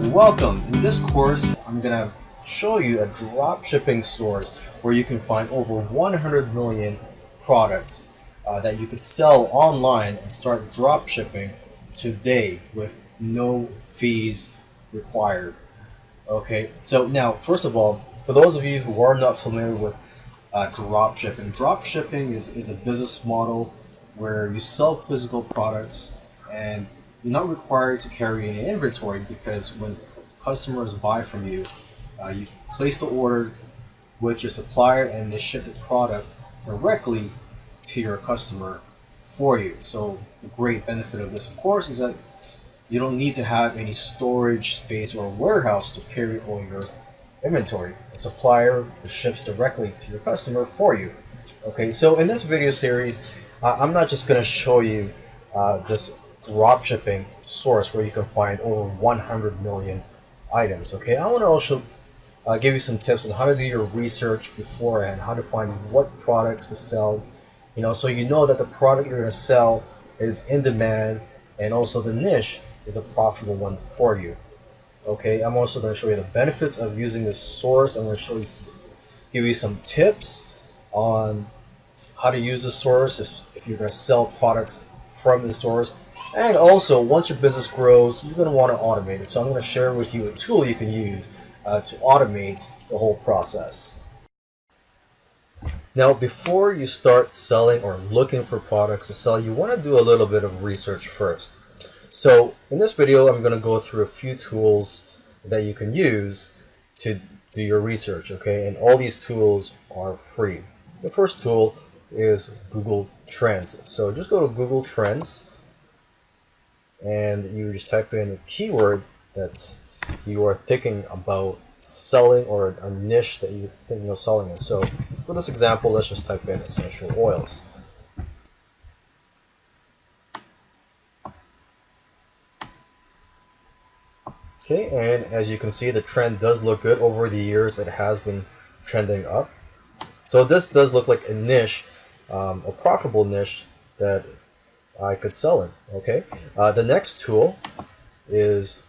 Welcome. In this course, I'm going to show you a dropshipping source where you can find over 100 million products that you could sell online and start dropshipping today with no fees required. Okay, so now, first of all, for those of you who are not familiar with dropshipping is a business model where you sell physical products and you're not required to carry any inventory because when customers buy from you, you place the order with your supplier and they ship the product directly to your customer for you. So the great benefit of this, of course, is that you don't need to have any storage space or warehouse to carry all your inventory. The supplier ships directly to your customer for you. Okay, so in this video series, I'm not just going to show you this dropshipping source where you can find over 100 million items. Okay, I want to also give you some tips on how to do your research beforehand, how to find what products to sell, so you know that the product you're going to sell is in demand and also the niche is a profitable one for you. Okay, I'm also going to show you the benefits of using this source. I'm going to give you some tips on how to use the source if you're going to sell products from the source. And also, once your business grows, you're going to want to automate it. So I'm going to share with you a tool you can use to automate the whole process. Now, before you start selling or looking for products to sell, you want to do a little bit of research first. So in this video, I'm going to go through a few tools that you can use to do your research, okay? And all these tools are free. The first tool is Google Trends. So just go to Google Trends and you just type in a keyword that you are thinking about selling or a niche that you're thinking of selling in. So for this example, let's just type in essential oils. Okay, and as you can see, the trend does look good. Over the years, it has been trending up. So this does look like a niche, a profitable niche that I could sell in. Okay, the next tool is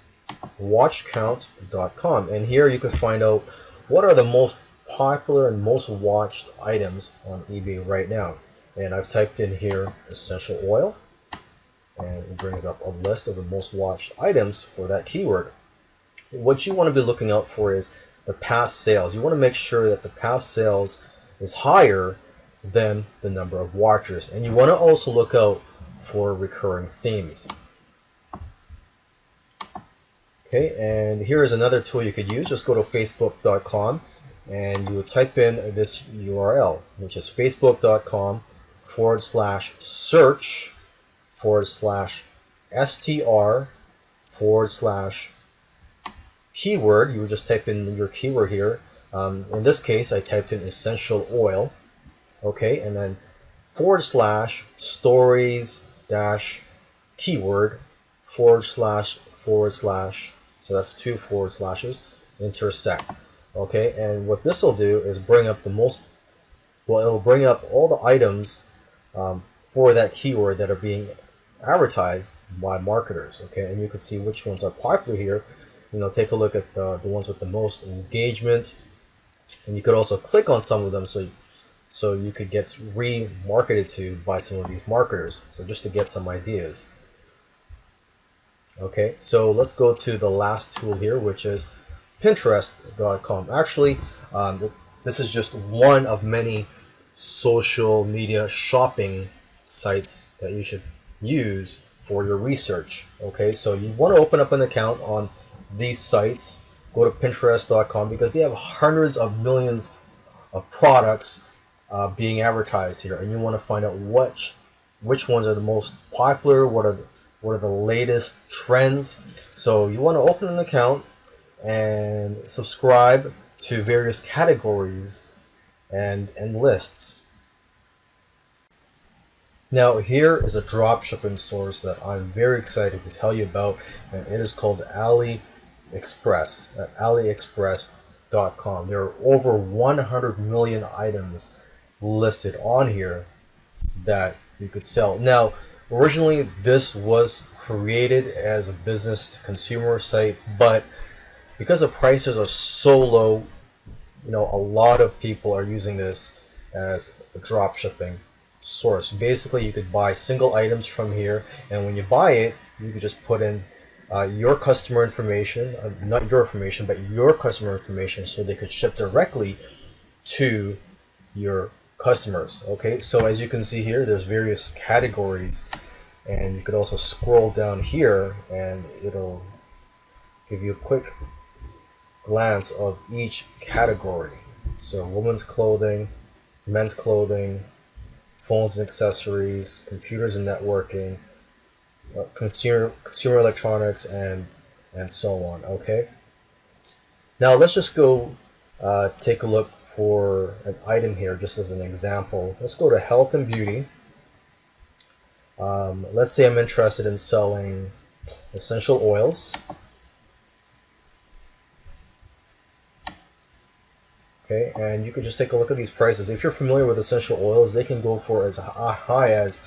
watchcount.com, and here you can find out what are the most popular and most watched items on eBay right now. And I've typed in here essential oil, and it brings up a list of the most watched items for that keyword. What you want to be looking out for is the past sales. You want to make sure that the past sales is higher than the number of watchers. And you want to also look out for recurring themes. Okay, and here is another tool you could use. Just go to facebook.com and you will type in this URL, which is facebook.com/search/str/keyword. You would just type in your keyword here. In this case, I typed in essential oil. Okay, and then /stories-keyword // so that's 2 forward slashes intersect. Okay, and what this will do is bring up it will bring up all the items for that keyword that are being advertised by marketers. Okay, and you can see which ones are popular here. Take a look at the ones with the most engagement, and you could also click on some of them so you could get remarketed to by some of these marketers. So just to get some ideas. Okay, so let's go to the last tool here, which is Pinterest.com. Actually, this is just one of many social media shopping sites that you should use for your research. Okay, so you want to open up an account on these sites. Go to Pinterest.com because they have hundreds of millions of products being advertised here, and you want to find out which ones are the most popular, what are the latest trends. So you want to open an account and subscribe to various categories and lists. Now here is a dropshipping source that I'm very excited to tell you about, and it is called AliExpress at AliExpress.com. There are over 100 million items listed on here that you could sell. Now, originally this was created as a business to consumer site, but because the prices are so low, a lot of people are using this as a drop shipping source. Basically, you could buy single items from here, and when you buy it, you could just put in your customer information, not your information, but your customer information, so they could ship directly to your customers. Okay, so as you can see here, there's various categories, and you could also scroll down here and it'll give you a quick glance of each category. So women's clothing, men's clothing, phones and accessories, computers and networking, consumer electronics, and so on. Okay, now let's just go take a look for an item here, just as an example. Let's go to health and beauty. Let's say I'm interested in selling essential oils. Okay, and you can just take a look at these prices. If you're familiar with essential oils, they can go for as high as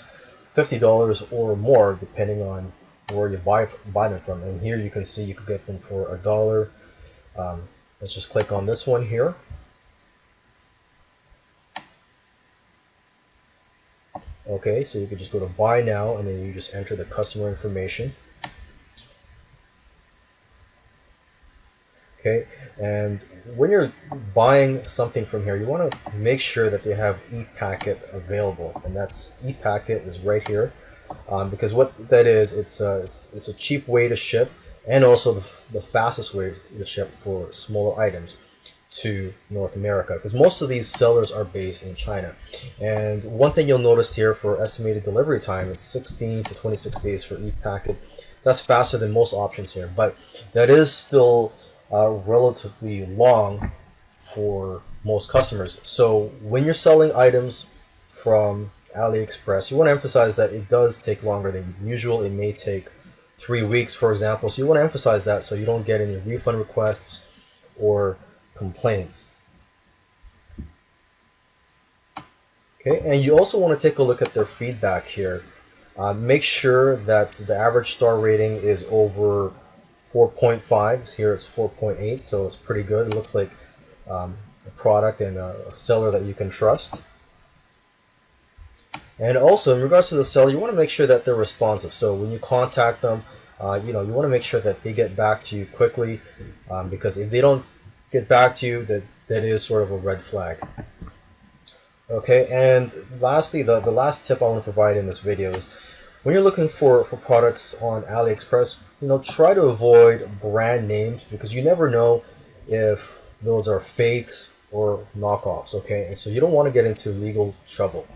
$50 or more, depending on where you buy them from. And here you can see you could get them for $1. Let's just click on this one here. Okay, so you could just go to buy now, and then you just enter the customer information. Okay, and when you're buying something from here, you want to make sure that they have e-packet available, and that's e-packet is right here, because what that is, it's a cheap way to ship, and also the fastest way to ship for smaller items to North America, because most of these sellers are based in China. And one thing you'll notice here for estimated delivery time, it's 16 to 26 days for e-packet. That's faster than most options here, but that is still relatively long for most customers. So when you're selling items from AliExpress, you want to emphasize that it does take longer than usual. It may take 3 weeks, for example. So you want to emphasize that so you don't get any refund requests or complaints. Okay, and you also want to take a look at their feedback here. Make sure that the average star rating is over 4.5. Here it's 4.8, so it's pretty good. It looks like a product and a seller that you can trust. And also, in regards to the seller, you want to make sure that they're responsive. So when you contact them, you want to make sure that they get back to you quickly, because if they don't get back to you, that is sort of a red flag. Okay, and lastly, the last tip I want to provide in this video is when you're looking for products on AliExpress, try to avoid brand names, because you never know if those are fakes or knockoffs. Okay, and so you don't want to get into legal trouble.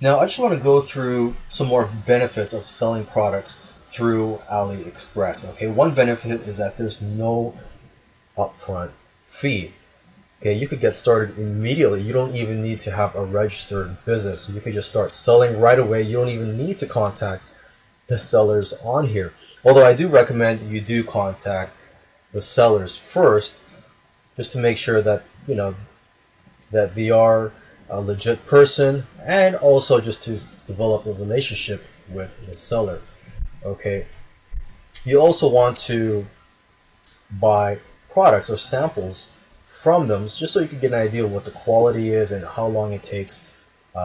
Now, I just want to go through some more benefits of selling products through AliExpress. Okay, one benefit is that there's no upfront fee. Okay, you could get started immediately. You don't even need to have a registered business. You could just start selling right away. You don't even need to contact the sellers on here. Although I do recommend you do contact the sellers first, just to make sure that that they are a legit person, and also just to develop a relationship with the seller. Okay, you also want to buy products or samples from them, just so you can get an idea of what the quality is and how long it takes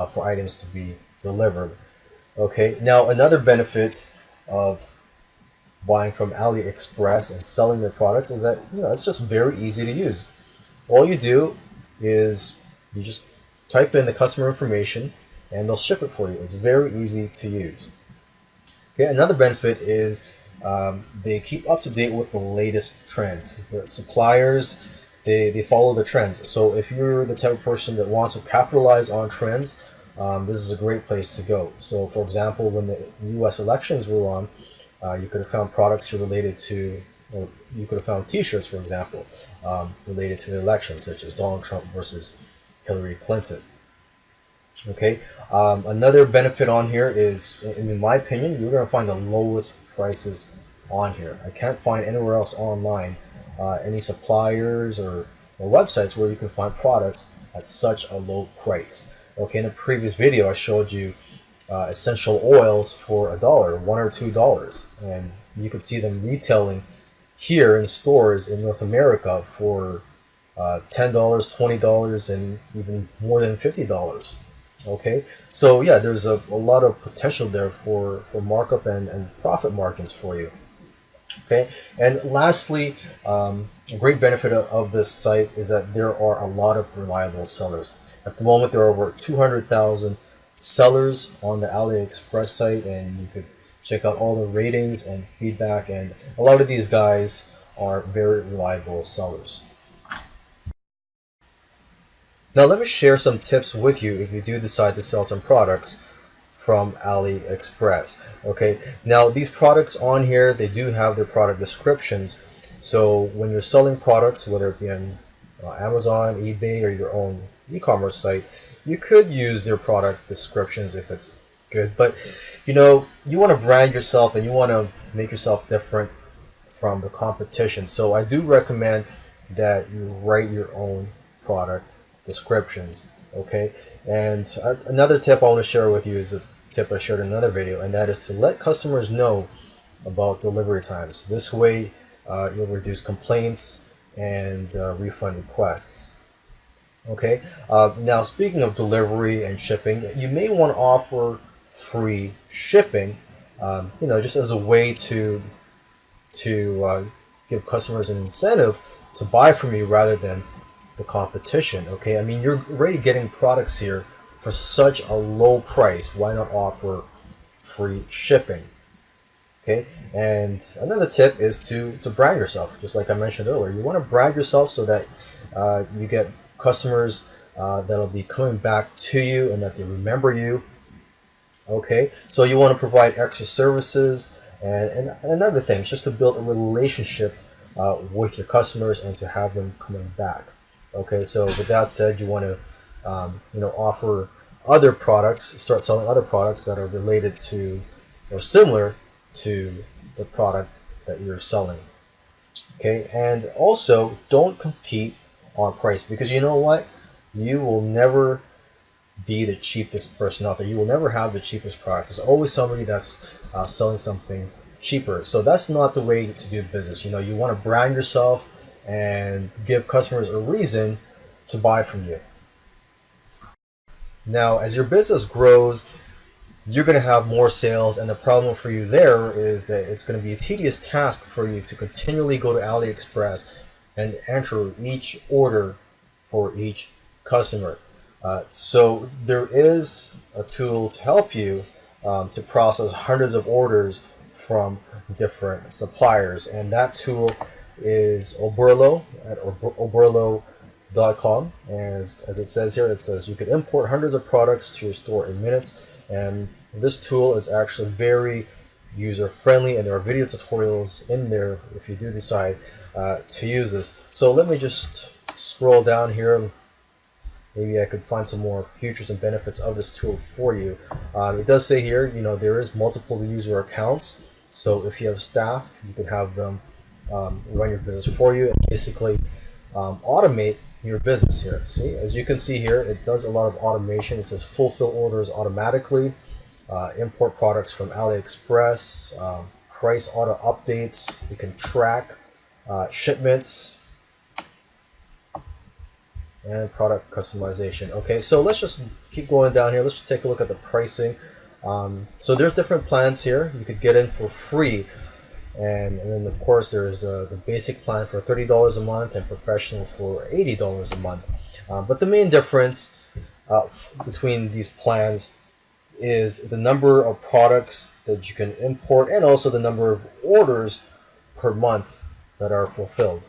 for items to be delivered. Okay, now another benefit of buying from AliExpress and selling their products is that it's just very easy to use. All you do is you just type in the customer information and they'll ship it for you. It's very easy to use. Okay, another benefit is they keep up to date with the latest trends. The suppliers, they follow the trends. So if you're the type of person that wants to capitalize on trends, this is a great place to go. So for example, when the US elections were on, you could have found products related to, or you could have found t-shirts, for example, related to the election, such as Donald Trump versus Hillary Clinton. Okay, another benefit on here is, in my opinion, you're going to find the lowest prices on here. I can't find anywhere else online any suppliers or websites where you can find products at such a low price. Okay, in the previous video I showed you essential oils for $1 or $2, and you could see them retailing here in stores in North America for $10, $20, and even more than $50. Okay, so yeah, there's a lot of potential there for markup and profit margins for you. Okay, and lastly, a great benefit of this site is that there are a lot of reliable sellers. At the moment, there are over 200,000 sellers on the AliExpress site, and you could check out all the ratings and feedback. And a lot of these guys are very reliable sellers. Now, let me share some tips with you if you do decide to sell some products from AliExpress. Okay, now these products on here, they do have their product descriptions. So when you're selling products, whether it be on Amazon, eBay, or your own e-commerce site, you could use their product descriptions if it's good. But you want to brand yourself and you want to make yourself different from the competition. So I do recommend that you write your own product descriptions. Okay, and another tip I want to share with you is a tip I shared in another video, and that is to let customers know about delivery times. This way, you'll reduce complaints and refund requests. Okay, now speaking of delivery and shipping, you may want to offer free shipping, just as a way to give customers an incentive to buy from you rather than the competition. Okay, I mean, you're already getting products here for such a low price. Why not offer free shipping? Okay, and another tip is to brand yourself, just like I mentioned earlier. You want to brand yourself so that you get customers that'll be coming back to you and that they remember you. Okay, so you want to provide extra services and other things just to build a relationship with your customers and to have them coming back. Okay, so with that said, you want to offer other products, start selling other products that are related to or similar to the product that you're selling. Okay, and also don't compete on price, because you know what? You will never be the cheapest person out there. You will never have the cheapest product. There's always somebody that's selling something cheaper. So that's not the way to do business. You want to brand yourself and give customers a reason to buy from you. Now, as your business grows, you're going to have more sales, and the problem for you there is that it's going to be a tedious task for you to continually go to AliExpress and enter each order for each customer. So there is a tool to help you to process hundreds of orders from different suppliers, and that tool is Oberlo at oberlo.com. As it says here, it says you can import hundreds of products to your store in minutes, and this tool is actually very user friendly, and there are video tutorials in there if you do decide to use this. So let me just scroll down here. Maybe I could find some more features and benefits of this tool for you. It does say here, there is multiple user accounts. So if you have staff, you can have them run your business for you and basically automate your business here. See, as you can see here, it does a lot of automation. It says fulfill orders automatically, import products from AliExpress, price auto updates. You can track shipments, and product customization. Okay, so let's just keep going down here. Let's just take a look at the pricing. So there's different plans here. You could get in for free, and then of course there's the basic plan for $30 a month and professional for $80 a month. But the main difference between these plans is the number of products that you can import and also the number of orders per month that are fulfilled.